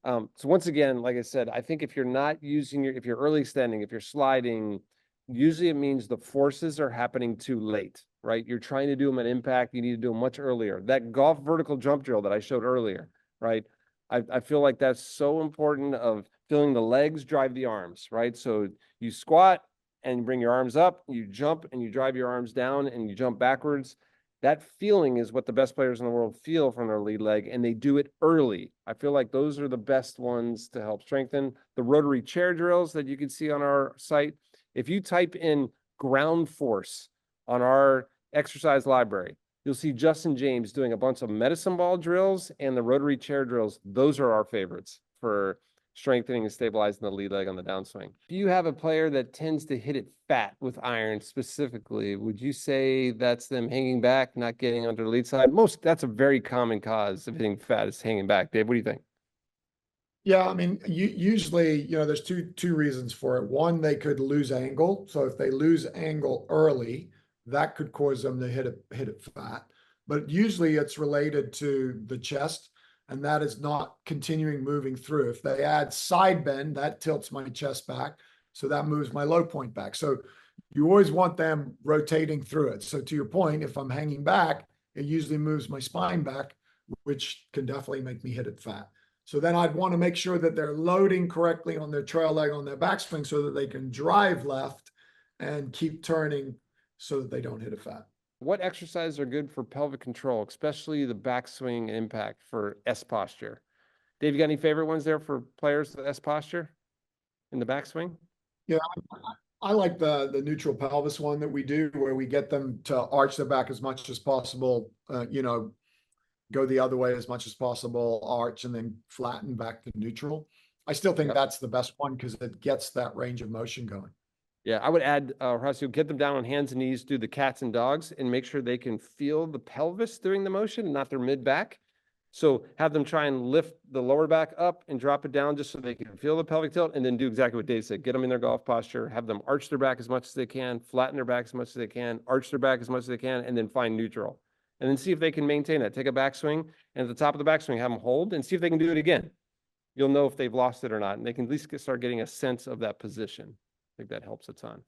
So once again, like I said, I think if you're not using if you're early extending, if you're sliding, usually it means the forces are happening too late, right? You're trying to do them at impact. You need to do them much earlier. That golf vertical jump drill that I showed earlier, right? I feel like that's so important of feeling the legs drive the arms, right? So you squat and bring your arms up, you jump and you drive your arms down and you jump backwards. That feeling is what the best players in the world feel from their lead leg, and they do it early. I feel like those are the best ones to help strengthen. The rotary chair drills that you can see on our site. If you type in ground force on our exercise library, you'll see Justin James doing a bunch of medicine ball drills and the rotary chair drills. Those are our favorites for strengthening and stabilizing the lead leg on the downswing. If you have a player that tends to hit it fat with iron specifically, would you say that's them hanging back, not getting under the lead side? That's a very common cause of hitting fat is hanging back. Dave, what do you think? Yeah, I mean, usually, there's two reasons for it. One, they could lose angle. So if they lose angle early, that could cause them to hit it fat. But usually it's related to the chest, and that is not continuing moving through. If they add side bend, that tilts my chest back. So that moves my low point back. So you always want them rotating through it. So to your point, if I'm hanging back, it usually moves my spine back, which can definitely make me hit it fat. So then I'd want to make sure that they're loading correctly on their trail leg on their backswing so that they can drive left and keep turning so that they don't hit a fat. What exercises are good for pelvic control, especially the backswing impact for S posture? Dave, you got any favorite ones there for players with S posture in the backswing? Yeah, I like the neutral pelvis one that we do where we get them to arch their back as much as possible, go the other way as much as possible, arch, and then flatten back to neutral. I still think that's the best one because it gets that range of motion going. Yeah, I would add, Horacio, get them down on hands and knees, do the cats and dogs, and make sure they can feel the pelvis during the motion and not their mid back. So have them try and lift the lower back up and drop it down just so they can feel the pelvic tilt, and then do exactly what Dave said. Get them in their golf posture, have them arch their back as much as they can, flatten their back as much as they can, arch their back as much as they can, and then find neutral. And then see if they can maintain that. Take a backswing, and at the top of the backswing, have them hold and see if they can do it again. You'll know if they've lost it or not, and they can at least start getting a sense of that position. I think that helps a ton.